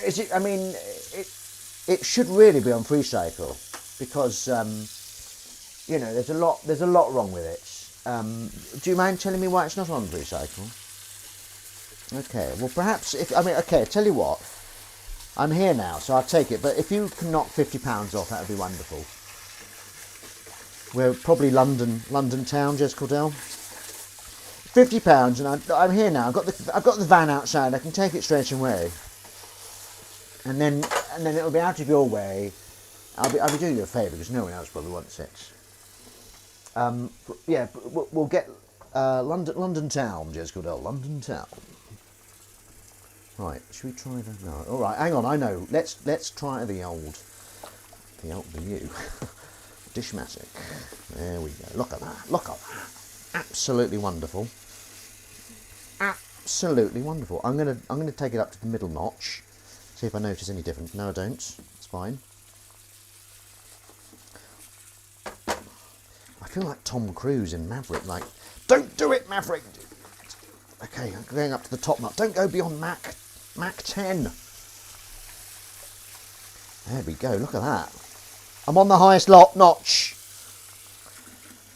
Is it? I mean, it should really be on Freecycle because you know there's a lot wrong with it. Do you mind telling me why it's not on Freecycle? Okay, well perhaps okay, tell you what. I'm here now, so I'll take it. But if you can knock £50 off, that would be wonderful. We're probably London town, Jez Cordell. £50, and I'm here now. I've got the van outside. I can take it straight away, and then it'll be out of your way. I'll be doing you a favour because no one else probably wants it. Yeah, we'll get London town, Jez Cordell. London town. Right, should we try the... No, all right, hang on, I know. Let's try the new Dishmatic. There we go. Look at that. Absolutely wonderful. Absolutely wonderful. I'm gonna take it up to the middle notch. See if I notice any difference. No, I don't. It's fine. I feel like Tom Cruise in Maverick. Like, don't do it, Maverick. Okay, I'm going up to the top notch. Don't go beyond Mach 10. There we go, look at that. I'm on the highest notch.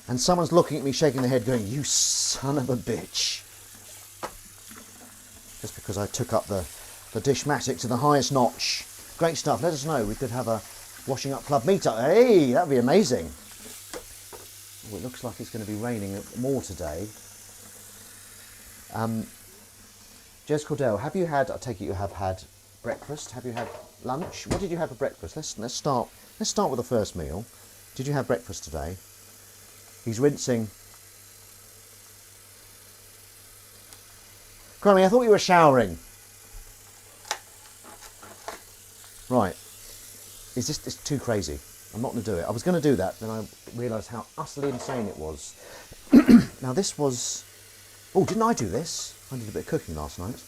And someone's looking at me shaking their head going, you son of a bitch. Just because I took up the Dishmatic to the highest notch. Great stuff, let us know. We could have a washing up club meetup. Hey, that'd be amazing. Oh, it looks like it's going to be raining more today. Jez Cordell, have you had? I take it you have had breakfast. Have you had lunch? What did you have for breakfast? Let's start with the first meal. Did you have breakfast today? He's rinsing. Crummy, I thought you were showering. Right. It's too crazy. I'm not going to do it. I was going to do that, then I realised how utterly insane it was. Now this was... Oh, didn't I do this? I did a bit of cooking last night.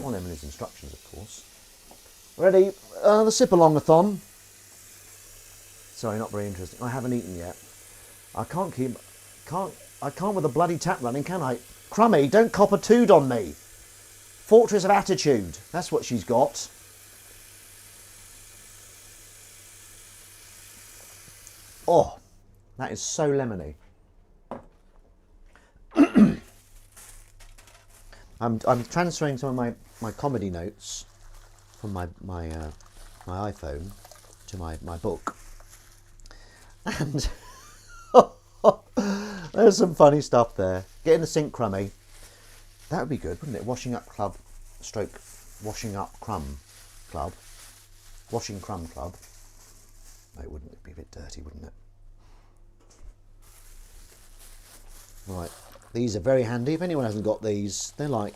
On Emily's instructions, of course. Ready? The sip-along-a-thon. Sorry, not very interesting. I haven't eaten yet. I can't with the bloody tap running, can I? Crummy, don't cop a tood on me. Fortress of Attitude. That's what she's got. Oh, that is so lemony. I'm transferring some of my comedy notes from my my iPhone to my book, and there's some funny stuff there. Get in the sink, Crummy. That would be good, wouldn't it? Washing up club, stroke, washing up crumb club, washing crumb club. No, wouldn't it be a bit dirty, wouldn't it? Right, these are very handy. If anyone hasn't got these, they're like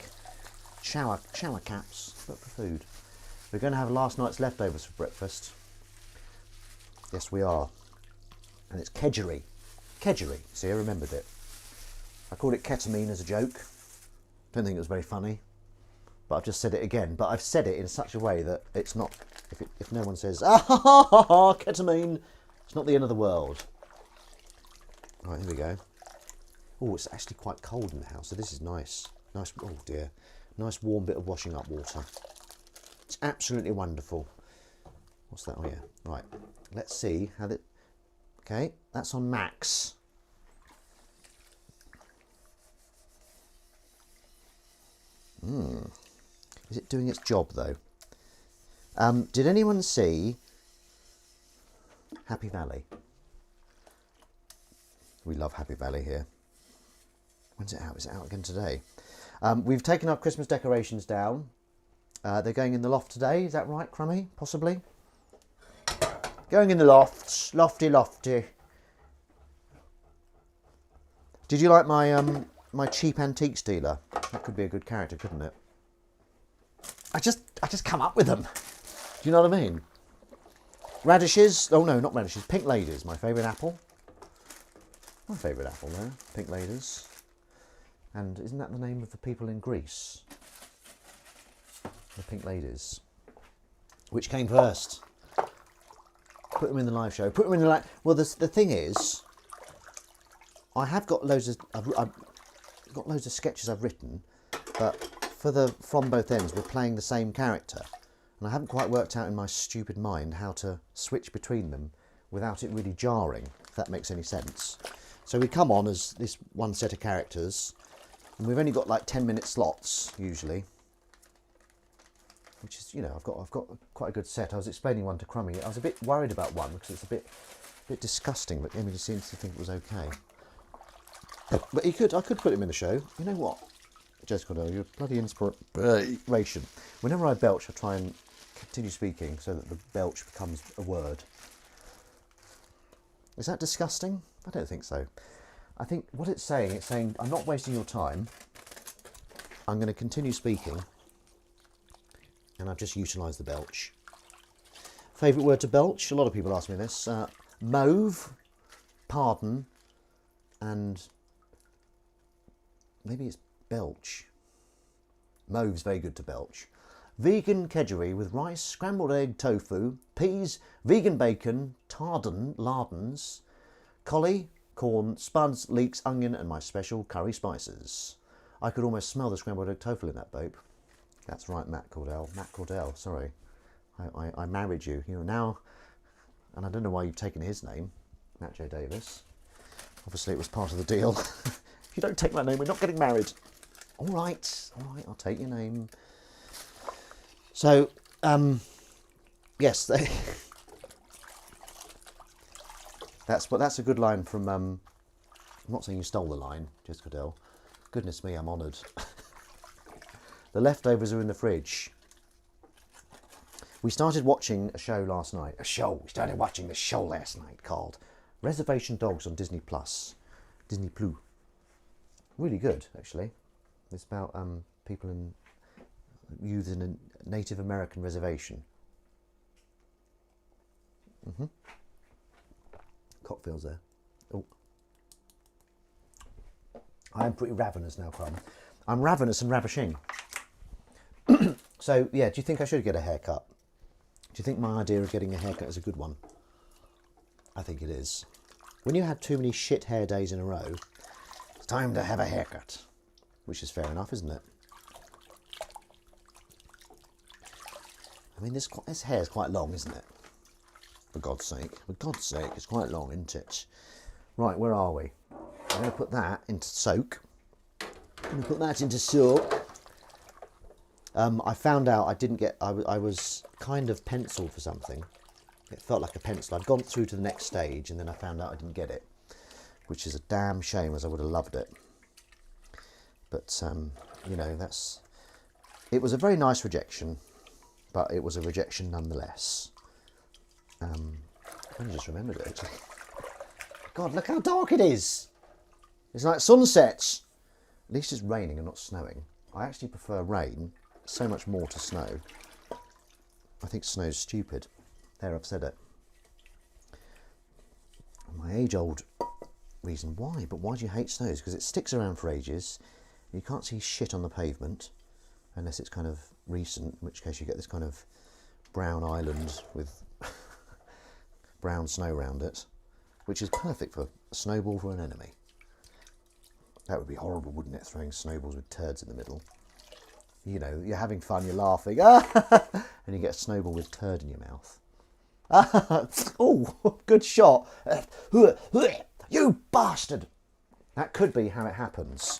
shower caps, but for food. We're going to have last night's leftovers for breakfast. Yes, we are. And it's kedgeree. Kedgeree. See, I remembered it. I called it ketamine as a joke. Don't think it was very funny, but I've just said it again. But I've said it in such a way that it's not. If no one says ketamine, it's not the end of the world. Right, here we go. Oh, it's actually quite cold in the house, so this is nice. Nice. Oh dear, nice warm bit of washing up water. It's absolutely wonderful. What's that? Oh yeah. Right. Let's see how that. Okay, that's on max. Is it doing its job though? Did anyone see Happy Valley? We love Happy Valley here. When's it out? Is it out again today? We've taken our Christmas decorations down. They're going in the loft today. Is that right, Crummy? Possibly. Going in the lofts. Lofty. Did you like my my cheap antiques dealer? That could be a good character, couldn't it? I just come up with them. Do you know what I mean? Radishes. Oh no, not radishes. Pink ladies. My favourite apple. My favourite apple there. Pink ladies. And isn't that the name of the people in Greece? The Pink Ladies. Which came first? Put them in the live show. Put them in the live. Well, the thing is, I have got loads of. I've got loads of sketches I've written, but for the From Both Ends, we're playing the same character, and I haven't quite worked out in my stupid mind how to switch between them without it really jarring. If that makes any sense. So we come on as this one set of characters, and we've only got like 10-minute slots usually. Which is, you know, I've got quite a good set. I was explaining one to Crummy. I was a bit worried about one because it's a bit disgusting, but Emily seems to think it was okay. But I could put him in the show. You know what, Jessica, you're bloody inspiration. Whenever I belch, I try and continue speaking so that the belch becomes a word. Is that disgusting? I don't think so. I think what it's saying, I'm not wasting your time. I'm going to continue speaking. And I've just utilised the belch. Favourite word to belch? A lot of people ask me this. Mauve, pardon, and maybe it's belch. Mauve's very good to belch. Vegan kedgeree with rice, scrambled egg, tofu, peas, vegan bacon, lardons, collie, corn, spuds, leeks, onion, and my special curry spices. I could almost smell the scrambled egg tofu in that, babe. That's right, Matt Cordell. Matt Cordell, sorry. I married you. You know, now, and I don't know why you've taken his name, Matt J. Davis. Obviously, it was part of the deal. If you don't take my name, we're not getting married. All right, I'll take your name. So, yes, that's a good line from. I'm not saying you stole the line, Jessica Cordell. Goodness me, I'm honoured. The leftovers are in the fridge. We started watching a show last night. We started watching the show last night called Reservation Dogs on Disney Plus. Disney Plus. Really good, actually. It's about people in youth in a Native American reservation. Cocktails there. Oh. I am pretty ravenous now, Crumb. I'm ravenous and ravishing. So, yeah, do you think I should get a haircut? Do you think my idea of getting a haircut is a good one? I think it is. When you have too many shit hair days in a row, it's time to have a haircut. Which is fair enough, isn't it? I mean, this hair is quite long, isn't it? For God's sake. For God's sake, it's quite long, isn't it? Right, where are we? I'm going to put that into soak. I found out I didn't get. I was kind of pencil for something. It felt like a pencil. I'd gone through to the next stage and then I found out I didn't get it, which is a damn shame, as I would have loved it. But, you know, it was a very nice rejection, but it was a rejection nonetheless. I only just remembered it, actually. God, look how dark it is. It's like sunsets. At least it's raining and not snowing. I actually prefer rain so much more to snow. I think snow's stupid. There, I've said it. My age-old reason why, but why do you hate snow? Because it sticks around for ages. You can't see shit on the pavement unless it's kind of recent, in which case you get this kind of brown island with brown snow around it, which is perfect for a snowball for an enemy. That would be horrible, wouldn't it? Throwing snowballs with turds in the middle. You know, you're having fun, you're laughing, and you get a snowball with turd in your mouth. Oh, good shot. You bastard. That could be how it happens.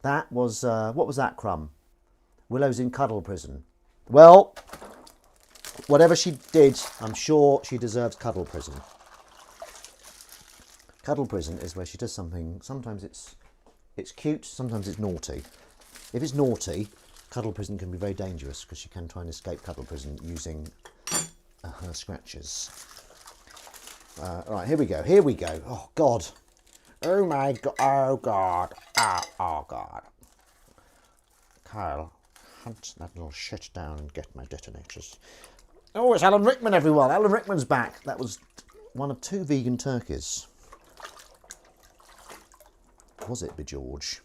That was, what was that, Crumb? Willow's in cuddle prison. Well, whatever she did, I'm sure she deserves cuddle prison. Cuddle prison is where she does something, sometimes it's cute, sometimes it's naughty. If it's naughty, cuddle prison can be very dangerous because she can try and escape cuddle prison using her scratches. Right, here we go, here we go. Oh, God. Oh, my God. Oh, God. Oh, God. Kyle, hunt that little shit down and get my detonators. Oh, it's Alan Rickman, everyone. Alan Rickman's back. That was one of 2 vegan turkeys. Was it, B'George?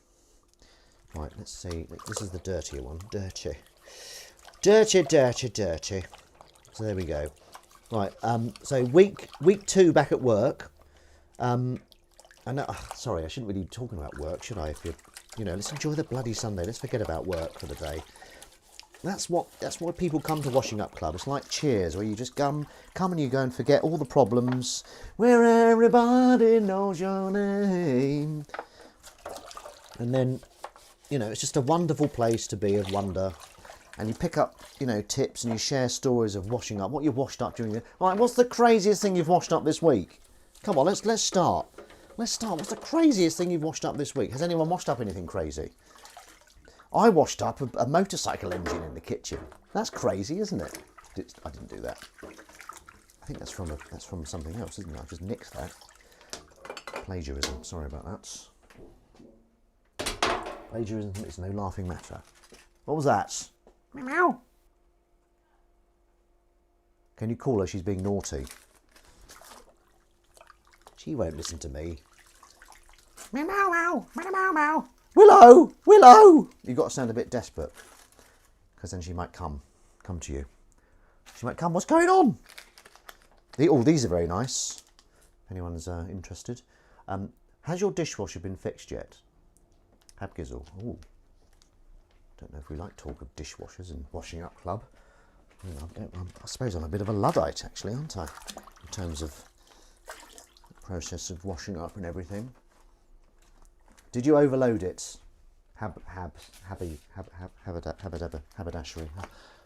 Right, let's see. This is the dirtier one. Dirty. Dirty, dirty, dirty. So there we go. Right, so week 2 back at work. And sorry, I shouldn't really be talking about work, should I? If you know, let's enjoy the bloody Sunday. Let's forget about work for the day. That's what people come to Washing Up Club. It's like Cheers, where you just come and you go and forget all the problems, where everybody knows your name. And then, you know, it's just a wonderful place to be, of wonder. And you pick up, you know, tips and you share stories of washing up, what you've washed up during the... Right, what's the craziest thing you've washed up this week? Come on, let's start. Let's start. What's the craziest thing you've washed up this week? Has anyone washed up anything crazy? I washed up a motorcycle engine in the kitchen. That's crazy, isn't it? I didn't do that. I think that's from something else, isn't it? I've just nicked that. Plagiarism. Sorry about that. Plagiarism is no laughing matter. What was that? Meow. Can you call her? She's being naughty. She won't listen to me. Meow, meow, meow, meow, meow. Willow! Willow! You've got to sound a bit desperate, because then she might come to you. She might come. What's going on? These are very nice. If anyone's interested. Has your dishwasher been fixed yet? Habgizzle. Ooh. Don't know if we like talk of dishwashers and Washing Up Club. You know, I suppose I'm a bit of a Luddite, actually, aren't I? In terms of the process of washing up and everything. Did you overload it? Haberdashery.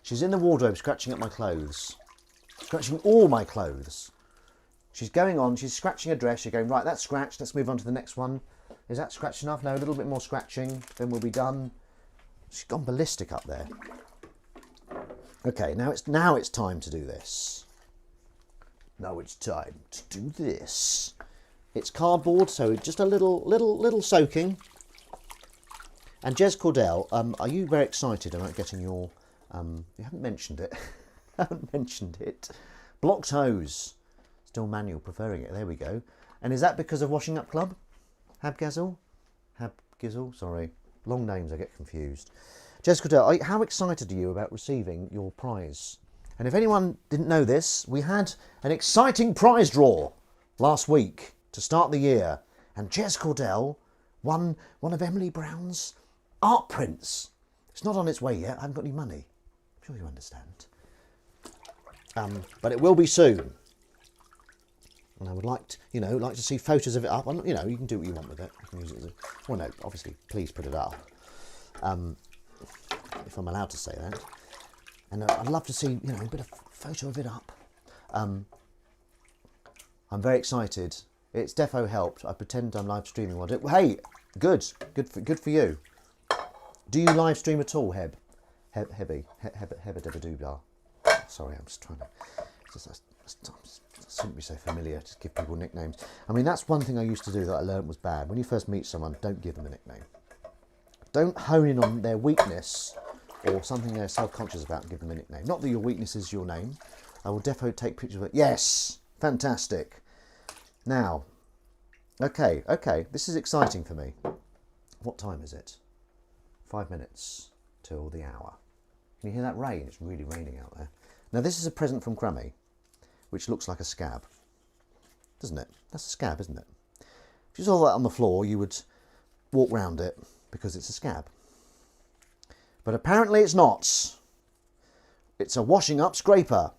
She's in the wardrobe scratching at my clothes. Scratching all my clothes. She's going on, she's scratching a dress. You're going, right, that's scratched. Let's move on to the next one. Is that scratched enough? No, a little bit more scratching. Then we'll be done. She's gone ballistic up there. Okay, now it's time to do this. Now it's time to do this. It's cardboard, so just a little soaking. And Jez Cordell, are you very excited about getting your... you haven't mentioned it. Haven't mentioned it. Blocked hose. Still manual, preferring it. There we go. And is that because of Washing Up Club? Habgizzle? Habgizzle? Sorry. Long names, I get confused. Jez Cordell, how excited are you about receiving your prize? And if anyone didn't know this, we had an exciting prize draw last week to start the year. And Jez Cordell won one of Emily Brown's art prints. It's not on its way yet. I haven't got any money. I'm sure you understand. But it will be soon. And I would like to see photos of it up. You know, you can do what you want with it. You can use it as a... Well, no, obviously, please put it up. if I'm allowed to say that. And I'd love to see, you know, a bit of photo of it up. I'm very excited. It's defo helped. I pretend I'm live streaming while hey, good for you. Do you live stream at all, Hebby? Hebba. Sorry, I'm just trying to. I shouldn't be so familiar to give people nicknames. I mean, that's one thing I used to do that I learned was bad. When you first meet someone, don't give them a nickname. Don't hone in on their weakness or something they're self-conscious about and give them a nickname. Not that your weakness is your name. I will defo take pictures of it. Yes, fantastic. Now, okay, this is exciting for me. What time is it? 5 minutes till the hour. Can you hear that rain? It's really raining out there. Now, this is a present from Crummy, which looks like a scab, doesn't it? That's a scab, isn't it? If you saw that on the floor, you would walk round it because it's a scab. But apparently it's not. It's a washing up scraper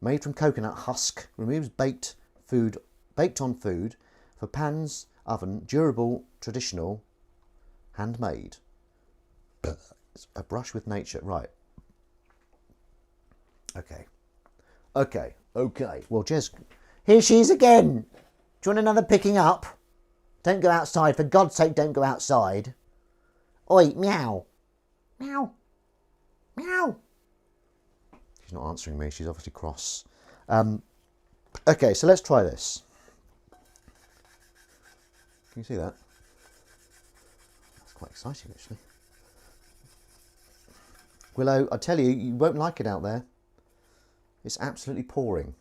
made from coconut husk, removes baked on food for pans, oven, durable, traditional, handmade. It's a brush with nature, right? Okay. Well, Jez, here she is again. Do you want another picking up? Don't go outside. For God's sake, don't go outside. Oi, meow. Meow. Meow. She's not answering me. She's obviously cross. Okay, so let's try this. Can you see that? That's quite exciting, actually. Willow, I tell you, you won't like it out there. It's absolutely pouring.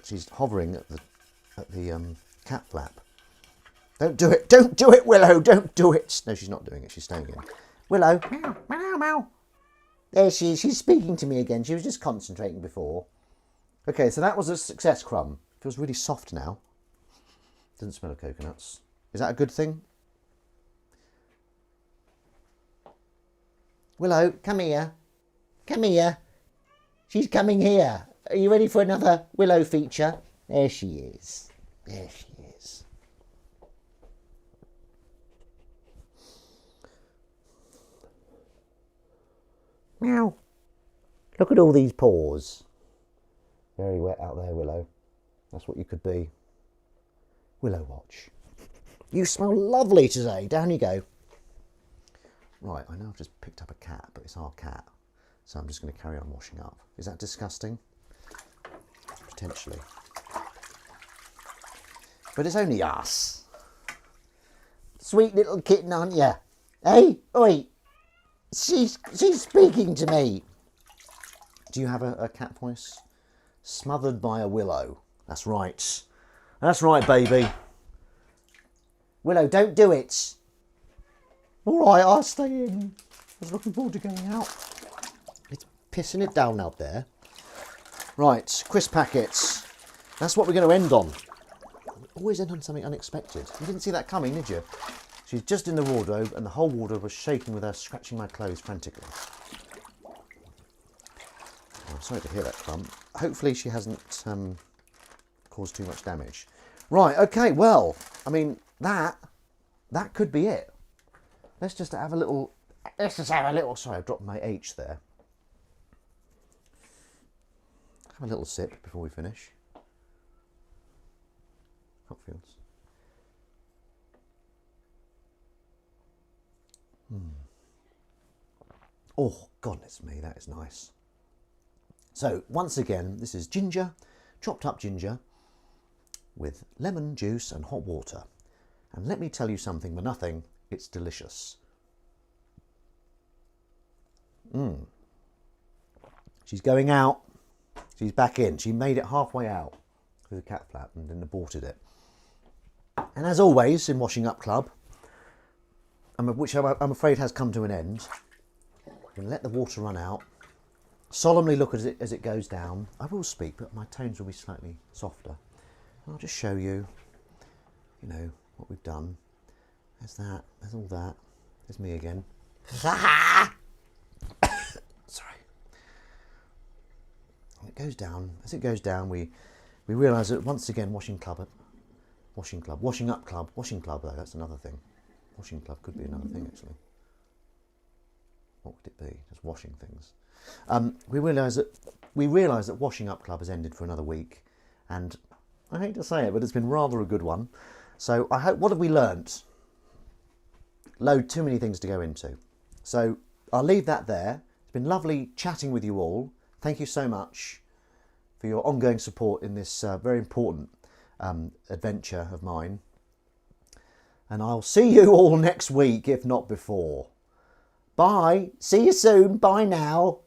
She's hovering at the cat flap. Don't do it! Don't do it, Willow! Don't do it! No, she's not doing it. She's staying in. Willow, meow, meow, meow. There she is. She's speaking to me again. She was just concentrating before. Okay, so that was a success, Crumb. Feels really soft now. Doesn't smell of coconuts. Is that a good thing? Willow, come here. Come here. She's coming here. Are you ready for another Willow feature? There she is. There she is. Meow. Look at all these paws. Very wet out there, Willow. That's what you could be. Willow watch. You smell lovely today. Down you go. Right, I know I've just picked up a cat, but it's our cat. So I'm just going to carry on washing up. Is that disgusting? Potentially. But it's only us. Sweet little kitten, aren't you? Hey, oi. She's speaking to me. Do you have a cat voice? Smothered by a willow. That's right. That's right, baby. Willow, don't do it. All right, I'll stay in. I was looking forward to going out. It's pissing it down out there. Right, crisp packets. That's what we're going to end on. Always end on something unexpected. You didn't see that coming, did you? She's just in the wardrobe, and the whole wardrobe was shaking with her scratching my clothes frantically. Oh, I'm sorry to hear that, Crumb. Hopefully she hasn't caused too much damage. Right, okay, well, I mean, that could be it. Let's just have a little, sorry, I dropped my H there. Have a little sip before we finish. Hopfields. Oh, goodness me, that is nice. So, once again, this is ginger, chopped up ginger, with lemon juice and hot water. And let me tell you something for nothing, it's delicious. She's going out. She's back in. She made it halfway out with a cat flap and then aborted it. And as always in Washing Up Club, which I'm afraid has come to an end, I'm going to let the water run out, solemnly look at it as it goes down. I will speak, but my tones will be slightly softer. And I'll just show you, you know, what we've done. There's that, there's all that. There's me again. Sorry. And it goes down. As it goes down, we realise that once again, Washing Washing club, washing up club, washing club though, that's another thing. Washing club could be another thing actually. What would it be? Just washing things. We realise that washing up club has ended for another week, and I hate to say it, but it's been rather a good one. So I hope. What have we learnt? Too many things to go into. So I'll leave that there. It's been lovely chatting with you all. Thank you so much for your ongoing support in this very important adventure of mine. And I'll see you all next week, if not before. Bye. See you soon. Bye now.